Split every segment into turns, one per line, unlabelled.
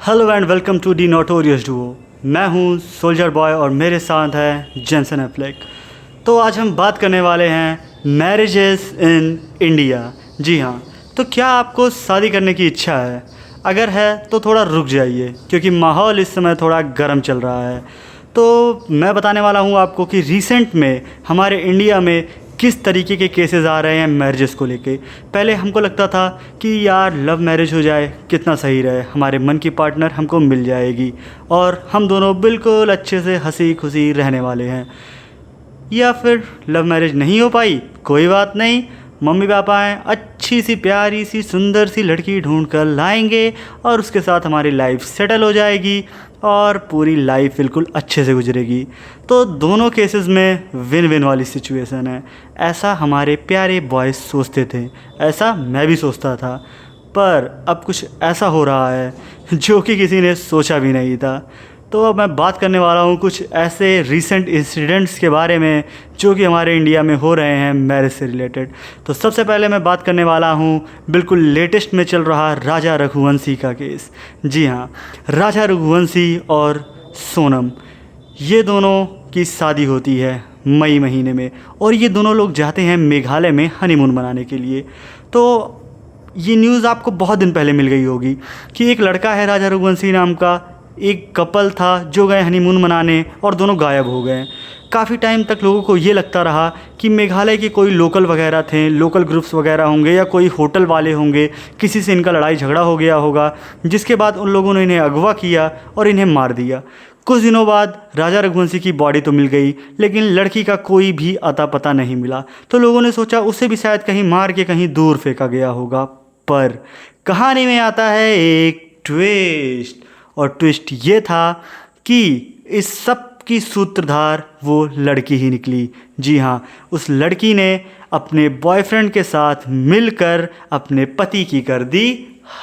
Hello and welcome to the notorious duo. मैं हूं soldier boy और मेरे साथ है जेंसन एफ्लेक। तो आज हम बात करने वाले हैं मैरिजेस इन इंडिया। जी हाँ, तो क्या आपको शादी करने की इच्छा है? अगर है तो थोड़ा रुक जाइए क्योंकि माहौल इस समय थोड़ा गर्म चल रहा है। तो मैं बताने वाला हूँ आपको कि रिसेंट में हमारे इंडिया में किस तरीके के केसेस आ रहे हैं मैरिजेस को लेके। पहले हमको लगता था कि यार लव मैरिज हो जाए कितना सही रहे, हमारे मन की पार्टनर हमको मिल जाएगी और हम दोनों बिल्कुल अच्छे से हंसी खुशी रहने वाले हैं। या फिर लव मैरिज नहीं हो पाई, कोई बात नहीं, मम्मी पापा हैं, अच्छी सी प्यारी सी सुंदर सी लड़की ढूंढ कर लाएंगे और उसके साथ हमारी लाइफ सेटल हो जाएगी और पूरी लाइफ बिल्कुल अच्छे से गुजरेगी। तो दोनों केसेस में विन विन वाली सिचुएशन है। ऐसा हमारे प्यारे बॉयज़ सोचते थे, ऐसा मैं भी सोचता था। पर अब कुछ ऐसा हो रहा है जो कि किसी ने सोचा भी नहीं था। तो अब मैं बात करने वाला हूँ कुछ ऐसे रीसेंट इंसिडेंट्स के बारे में जो कि हमारे इंडिया में हो रहे हैं मैरिज से रिलेटेड। तो सबसे पहले मैं बात करने वाला हूँ बिल्कुल लेटेस्ट में चल रहा राजा रघुवंशी का केस। जी हाँ, राजा रघुवंशी और सोनम, ये दोनों की शादी होती है मई महीने में और ये दोनों लोग जाते हैं मेघालय में हनीमून मनाने के लिए। तो ये न्यूज़ आपको बहुत दिन पहले मिल गई होगी कि एक लड़का है राजा रघुवंशी नाम का, एक कपल था जो गए हनीमून मनाने और दोनों गायब हो गए। काफ़ी टाइम तक लोगों को ये लगता रहा कि मेघालय के कोई लोकल वगैरह थे, लोकल ग्रुप्स वगैरह होंगे या कोई होटल वाले होंगे, किसी से इनका लड़ाई झगड़ा हो गया होगा, जिसके बाद उन लोगों ने इन्हें अगवा किया और इन्हें मार दिया। कुछ दिनों बाद राजा रघुवंशी की बॉडी तो मिल गई लेकिन लड़की का कोई भी अता पता नहीं मिला। तो लोगों ने सोचा उसे भी शायद कहीं मार के कहीं दूर फेंका गया होगा। पर कहानी में आता है एक ट्विस्ट, और ट्विस्ट ये था कि इस सब की सूत्रधार वो लड़की ही निकली। जी हाँ, उस लड़की ने अपने बॉयफ्रेंड के साथ मिलकर अपने पति की कर दी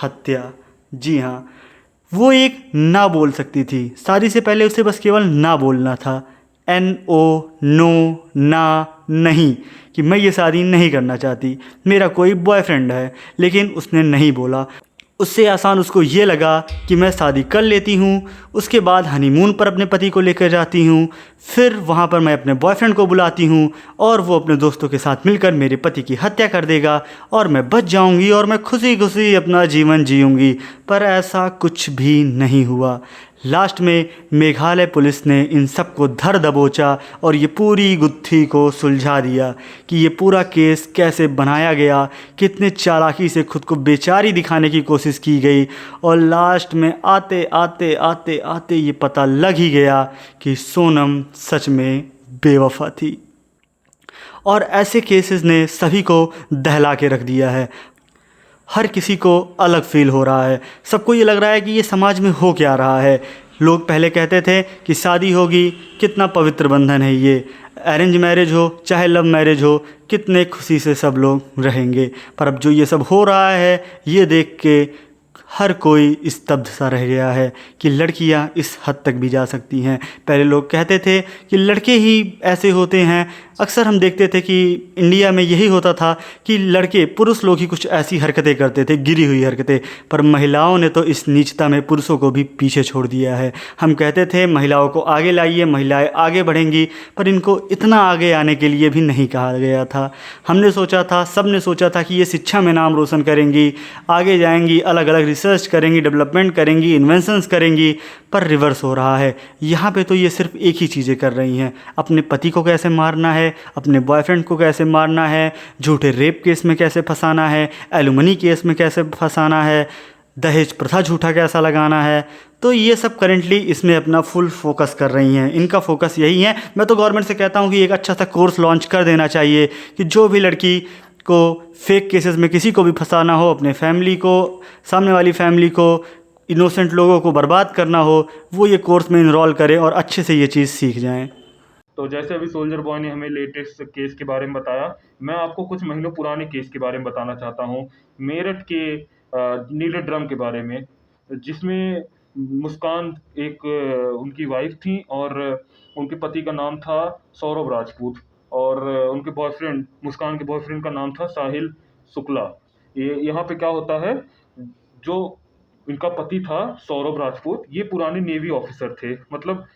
हत्या। जी हाँ, वो एक ना बोल सकती थी, शादी से पहले उसे बस केवल ना बोलना था। NO, नो, ना, नहीं, कि मैं ये शादी नहीं करना चाहती, मेरा कोई बॉयफ्रेंड है। लेकिन उसने नहीं बोला। उससे आसान उसको ये लगा कि मैं शादी कर लेती हूँ, उसके बाद हनीमून पर अपने पति को लेकर जाती हूँ, फिर वहाँ पर मैं अपने बॉयफ्रेंड को बुलाती हूँ और वो अपने दोस्तों के साथ मिलकर मेरे पति की हत्या कर देगा और मैं बच जाऊँगी और मैं खुशी खुशी अपना जीवन जीऊँगी। पर ऐसा कुछ भी नहीं हुआ। लास्ट में मेघालय पुलिस ने इन सबको धर दबोचा और ये पूरी गुत्थी को सुलझा दिया कि ये पूरा केस कैसे बनाया गया, कितने चालाकी से खुद को बेचारी दिखाने की कोशिश की गई और लास्ट में आते आते आते आते ये पता लग ही गया कि सोनम सच में बेवफा थी। और ऐसे केसेस ने सभी को दहला के रख दिया है। हर किसी को अलग फील हो रहा है, सबको ये लग रहा है कि ये समाज में हो क्या रहा है। लोग पहले कहते थे कि शादी होगी, कितना पवित्र बंधन है ये, अरेंज मैरिज हो चाहे लव मैरिज हो, कितने खुशी से सब लोग रहेंगे। पर अब जो ये सब हो रहा है ये देख के हर कोई स्तब्ध सा रह गया है कि लड़कियां इस हद तक भी जा सकती हैं। पहले लोग कहते थे कि लड़के ही ऐसे होते हैं, अक्सर हम देखते थे कि इंडिया में यही होता था कि लड़के, पुरुष लोग ही कुछ ऐसी हरकतें करते थे, गिरी हुई हरकतें। पर महिलाओं ने तो इस नीचता में पुरुषों को भी पीछे छोड़ दिया है। हम कहते थे महिलाओं को आगे लाइए, महिलाएं आगे बढ़ेंगी, पर इनको इतना आगे आने के लिए भी नहीं कहा गया था। हमने सोचा था, सब ने सोचा था कि ये शिक्षा में नाम रोशन करेंगी, आगे जाएंगी, अलग अलग रिसर्च करेंगी, डेवलपमेंट करेंगी, इन्वेंशंस करेंगी। पर रिवर्स हो रहा है। यहाँ पे तो ये सिर्फ एक ही चीज़ें कर रही हैं, अपने पति को कैसे मारना है, अपने बॉयफ्रेंड को कैसे मारना है, झूठे रेप केस में कैसे फंसाना है, एलुमनी केस में कैसे फंसाना है, दहेज प्रथा झूठा कैसा लगाना है। तो ये सब करेंटली इसमें अपना फुल फोकस कर रही हैं, इनका फोकस यही है। मैं तो गवर्नमेंट से कहता हूँ कि एक अच्छा सा कोर्स लॉन्च कर देना चाहिए कि जो भी लड़की को फेक केसेस में किसी को भी फंसाना हो, अपने फैमिली को, सामने वाली फैमिली को, इनोसेंट लोगों को बर्बाद करना हो, वो ये कोर्स में इनरोल करें और अच्छे से ये चीज़ सीख जाएं।
तो जैसे अभी सोल्जर बॉय ने हमें लेटेस्ट केस के बारे में बताया, मैं आपको कुछ महीनों पुराने केस के बारे में बताना चाहता हूँ। मेरठ के नीले ड्रम के बारे में, जिसमें मुस्कान एक उनकी वाइफ थी और उनके पति का नाम था सौरभ राजपूत, और उनके बॉयफ्रेंड, मुस्कान के बॉयफ्रेंड का नाम था साहिल शुक्ला। ये यहाँ पे क्या होता है, जो इनका पति था सौरभ राजपूत, ये पुराने नेवी ऑफिसर थे, मतलब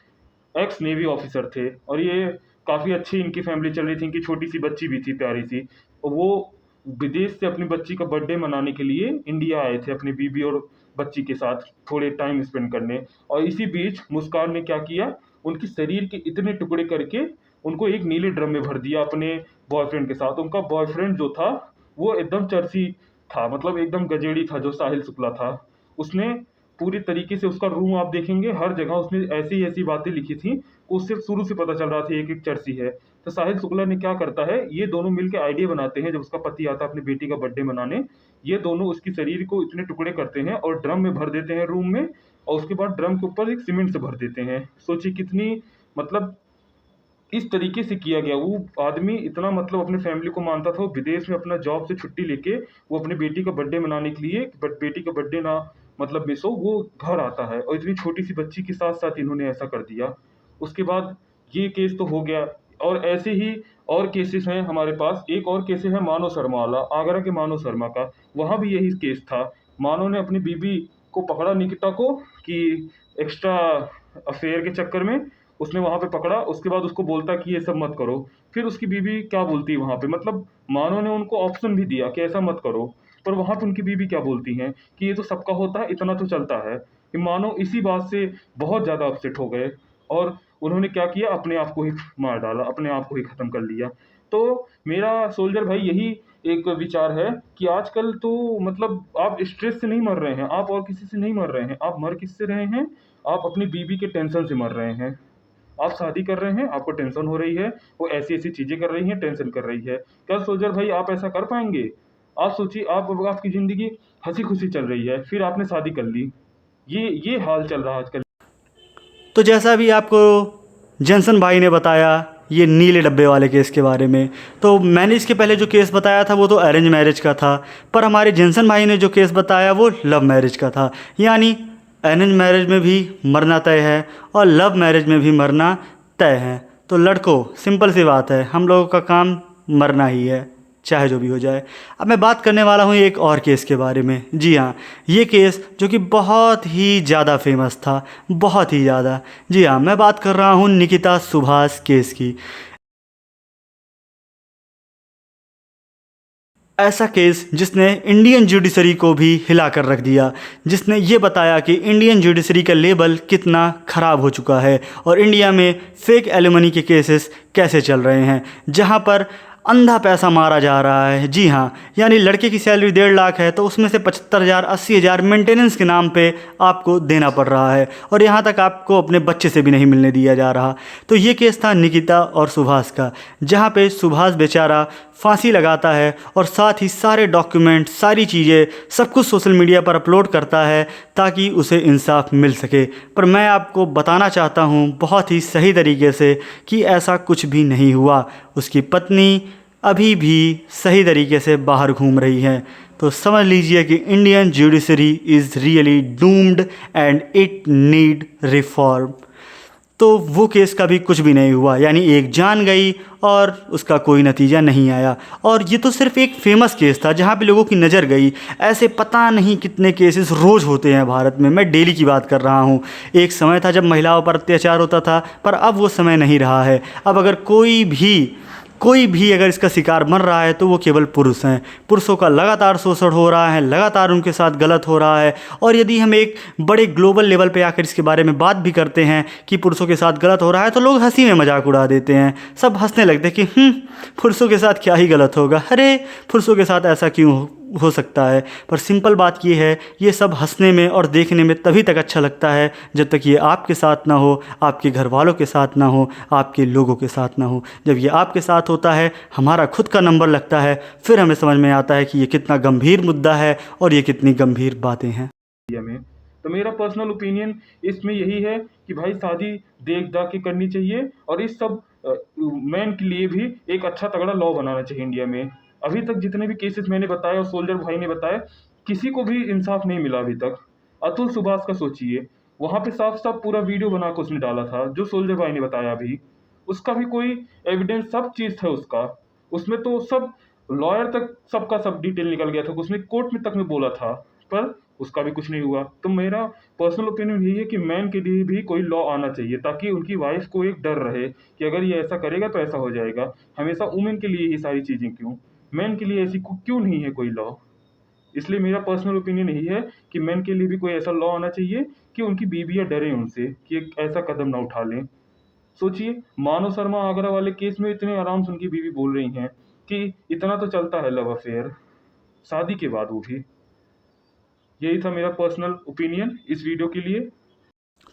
एक्स नेवी ऑफिसर थे, और ये काफ़ी अच्छी इनकी फैमिली चल रही थी, इनकी छोटी सी बच्ची भी थी प्यारी सी। और वो विदेश से अपनी बच्ची का बर्थडे मनाने के लिए इंडिया आए थे अपनी बीबी और बच्ची के साथ थोड़े टाइम स्पेंड करने। और इसी बीच मुस्कान ने क्या किया, उनकी शरीर के इतने टुकड़े करके उनको एक नीले ड्रम में भर दिया अपने बॉयफ्रेंड के साथ। उनका बॉयफ्रेंड जो था वो एकदम चर्सी था, मतलब एकदम गजेड़ी था, जो साहिल शुक्ला था। उसने पूरी तरीके से उसका रूम आप देखेंगे हर जगह उसने ऐसी ऐसी बातें लिखी थी, उससे शुरू से पता चल रहा था एक एक चर्सी है। तो साहिल शुक्ला ने क्या करता है, ये दोनों मिलकर आइडिया बनाते हैं, जब उसका पति आता है अपनी बेटी का बर्थडे मनाने, ये दोनों उसकी शरीर को इतने टुकड़े करते हैं और ड्रम में भर देते हैं रूम में, और उसके बाद ड्रम के ऊपर एक सीमेंट से भर देते हैं। सोचिए कितनी, मतलब इस तरीके से किया गया। वो आदमी इतना, मतलब अपने फैमिली को मानता था, वो विदेश में अपना जॉब से छुट्टी लेके वो अपनी बेटी का बर्थडे मनाने के लिए, बट बेटी का बर्थडे ना मतलब मिस हो, वो घर आता है और इतनी छोटी सी बच्ची के साथ साथ इन्होंने ऐसा कर दिया। उसके बाद ये केस तो हो गया, और ऐसे ही और केसेस हैं हमारे पास। एक और केस है मानव शर्मा वाला, आगरा के मानव शर्मा का। वहाँ भी यही केस था। मानव ने अपनी बीबी को पकड़ा, निकिता को, कि एक्स्ट्रा अफेयर के चक्कर में उसने वहाँ पे पकड़ा। उसके बाद उसको बोलता कि ये सब मत करो। फिर उसकी बीवी क्या बोलती है वहाँ पे, मतलब मानो ने उनको ऑप्शन भी दिया कि ऐसा मत करो, पर वहाँ पे उनकी बीवी क्या बोलती हैं कि ये तो सबका होता है, इतना तो चलता है। कि मानो इसी बात से बहुत ज़्यादा अपसेट हो गए, और उन्होंने क्या किया, अपने आप को ही मार डाला, अपने आप को ही ख़त्म कर लिया। तो मेरा सोल्जर भाई यही एक विचार है कि आजकल तो मतलब आप स्ट्रेस से नहीं मर रहे हैं, आप और किसी से नहीं मर रहे हैं, आप मर किससे रहे हैं, आप अपनी बीवी के टेंशन से मर रहे हैं। आप शादी कर रहे हैं, आपको टेंशन हो रही है, वो ऐसी-ऐसी चीज़ें कर रही हैं, टेंशन कर रही है। क्या सोल्जर भाई आप ऐसा कर पाएँगे? आप सोचिए, आप आपकी ज़िंदगी हँसी-खुशी चल रही है, फिर आपने शादी कर ली। ये हाल चल रहा है आजकल।
तो जैसा भी आपको जॉनसन भाई ने बताया ये नीले डब्बे वाले केस के बारे में, तो मैंने इसके पहले जो केस बताया था वो तो अरेंज मैरिज का था, पर हमारे जॉनसन भाई ने जो केस बताया वो लव मैरिज का था। यानी अरेंज मैरिज में भी मरना तय है और लव मैरिज में भी मरना तय है। तो लड़कों, सिंपल सी बात है, हम लोगों का काम मरना ही है, चाहे जो भी हो जाए। अब मैं बात करने वाला हूँ एक और केस के बारे में। जी हाँ, ये केस जो कि बहुत ही ज़्यादा फेमस था, बहुत ही ज़्यादा। जी हाँ, मैं बात कर रहा हूँ निकिता सुभाष केस की। ऐसा केस जिसने इंडियन जुडिशरी को भी हिला कर रख दिया, जिसने ये बताया कि इंडियन जुडिशरी का लेवल कितना ख़राब हो चुका है और इंडिया में फेक एलिमनी के केसेस कैसे चल रहे हैं, जहाँ पर अंधा पैसा मारा जा रहा है। जी हाँ, यानी लड़के की सैलरी 1.5 लाख है तो उसमें से 75,000 80,000 मेंटेनेंस के नाम पे आपको देना पड़ रहा है, और यहाँ तक आपको अपने बच्चे से भी नहीं मिलने दिया जा रहा। तो ये केस था निकिता और सुभाष का, जहाँ पे सुभाष बेचारा फांसी लगाता है और साथ ही सारे डॉक्यूमेंट, सारी चीज़ें, सब कुछ सोशल मीडिया पर अपलोड करता है ताकि उसे इंसाफ मिल सके। पर मैं आपको बताना चाहता हूँ बहुत ही सही तरीके से कि ऐसा कुछ भी नहीं हुआ। उसकी पत्नी अभी भी सही तरीके से बाहर घूम रही है। तो समझ लीजिए कि Indian judiciary is really doomed and it need reform. तो वो केस का भी कुछ भी नहीं हुआ, यानी एक जान गई और उसका कोई नतीजा नहीं आया। और ये तो सिर्फ एक फेमस केस था जहाँ पे लोगों की नज़र गई। ऐसे पता नहीं कितने केसेस रोज़ होते हैं भारत में, मैं डेली की बात कर रहा हूँ। एक समय था जब महिलाओं पर अत्याचार होता था, पर अब वो समय नहीं रहा है। अब अगर कोई भी अगर इसका शिकार बन रहा है तो वो केवल पुरुष हैं। पुरुषों का लगातार शोषण हो रहा है, लगातार उनके साथ गलत हो रहा है। और यदि हम एक बड़े ग्लोबल लेवल पे आकर इसके बारे में बात भी करते हैं कि पुरुषों के साथ गलत हो रहा है, तो लोग हंसी में मजाक उड़ा देते हैं। सब हंसने लगते हैं कि पुरुषों के साथ क्या ही गलत होगा, अरे पुरुषों के साथ ऐसा क्यों हो सकता है। पर सिंपल बात ये है, ये सब हंसने में और देखने में तभी तक अच्छा लगता है जब तक ये आपके साथ ना हो, आपके घर वालों के साथ ना हो, आपके लोगों के साथ ना हो। जब ये आपके साथ होता है, हमारा खुद का नंबर लगता है, फिर हमें समझ में आता है कि ये कितना गंभीर मुद्दा है और ये कितनी गंभीर बातें हैं।
में तो मेरा पर्सनल ओपिनियन इसमें यही है कि भाई शादी देख दाख के करनी चाहिए, और इस सब मैन के लिए भी एक अच्छा तगड़ा लॉ बनाना चाहिए इंडिया में। अभी तक जितने भी केसेस मैंने बताए और सोल्जर भाई ने बताया, किसी को भी इंसाफ नहीं मिला अभी तक। अतुल सुभाष का सोचिए, वहां पे साफ साफ पूरा वीडियो बना के उसने डाला था, जो सोल्जर भाई ने बताया अभी। उसका भी कोई एविडेंस, सब चीज था उसका, उसमें तो सब लॉयर तक सबका सब डिटेल निकल गया था, उसने कोर्ट में तक में बोला था। पर उसका भी कुछ नहीं हुआ। तो मेरा पर्सनल ओपिनियन यही है कि मैन के लिए भी कोई लॉ आना चाहिए, ताकि उनकी वाइफ को एक डर रहे कि अगर ये ऐसा करेगा तो ऐसा हो जाएगा। हमेशा वुमेन के लिए ही सारी चीज़ें क्यों, मैन के लिए ऐसी क्यों नहीं है कोई लॉ। इसलिए मेरा पर्सनल ओपिनियन यही है कि मेन के लिए भी कोई ऐसा लॉ आना चाहिए कि उनकी बीवियाँ डरें उनसे कि एक ऐसा कदम ना उठा लें। सोचिए, मानव शर्मा आगरा वाले केस में इतने आराम से उनकी बीवी बोल रही हैं कि इतना तो चलता है लव अफेयर, शादी के बाद वो भी। यही था मेरा पर्सनल ओपिनियन इस वीडियो के लिए।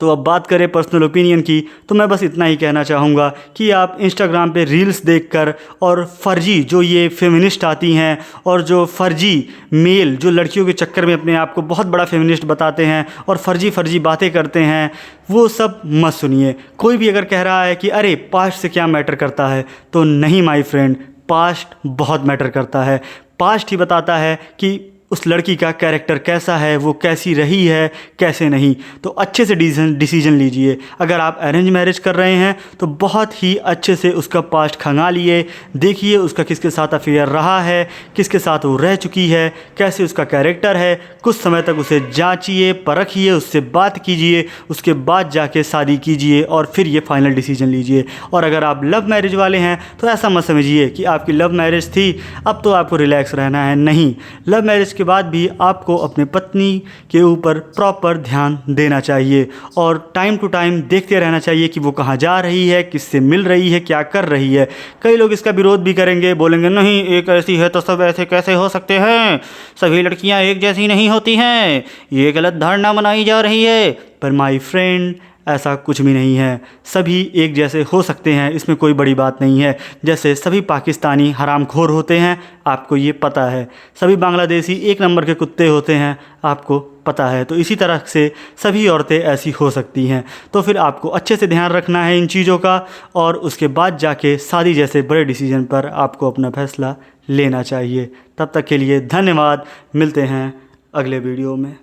तो अब बात करें पर्सनल ओपिनियन की, तो मैं बस इतना ही कहना चाहूँगा कि आप इंस्टाग्राम पे रील्स देखकर और फर्जी जो ये फेमिनिस्ट आती हैं और जो फर्जी मेल जो लड़कियों के चक्कर में अपने आप को बहुत बड़ा फेमिनिस्ट बताते हैं और फर्जी बातें करते हैं, वो सब मत सुनिए। कोई भी अगर कह रहा है कि अरे पास्ट से क्या मैटर करता है, तो नहीं माय फ्रेंड, पास्ट बहुत मैटर करता है। पास्ट ही बताता है कि उस लड़की का कैरेक्टर कैसा है, वो कैसी रही है, कैसे नहीं। तो अच्छे से डिसीजन लीजिए। अगर आप अरेंज मैरिज कर रहे हैं तो बहुत ही अच्छे से उसका पास्ट खंगालिए, देखिए उसका किसके साथ अफेयर रहा है, किसके साथ वो रह चुकी है, कैसे उसका कैरेक्टर है। कुछ समय तक उसे जांचिए, परखिए, उससे बात कीजिए, उसके बाद जाके शादी कीजिए और फिर ये फाइनल डिसीजन लीजिए। और अगर आप लव मैरिज वाले हैं तो ऐसा मत समझिए कि आपकी लव मैरिज थी अब तो आपको रिलैक्स रहना है। नहीं, लव मैरिज के बाद भी आपको अपने पत्नी के ऊपर प्रॉपर ध्यान देना चाहिए और टाइम टू टाइम देखते रहना चाहिए कि वो कहाँ जा रही है, किससे मिल रही है, क्या कर रही है। कई लोग इसका विरोध भी करेंगे, बोलेंगे नहीं एक ऐसी है तो सब ऐसे कैसे हो सकते हैं, सभी लड़कियां एक जैसी नहीं होती हैं, ये गलत धारणा बनाई जा रही है। पर माय फ्रेंड, ऐसा कुछ भी नहीं है, सभी एक जैसे हो सकते हैं, इसमें कोई बड़ी बात नहीं है। जैसे सभी पाकिस्तानी हरामखोर होते हैं, आपको ये पता है, सभी बांग्लादेशी एक नंबर के कुत्ते होते हैं, आपको पता है। तो इसी तरह से सभी औरतें ऐसी हो सकती हैं। तो फिर आपको अच्छे से ध्यान रखना है इन चीज़ों का और उसके बाद जाके शादी जैसे बड़े डिसीजन पर आपको अपना फैसला लेना चाहिए। तब तक के लिए धन्यवाद, मिलते हैं अगले वीडियो में।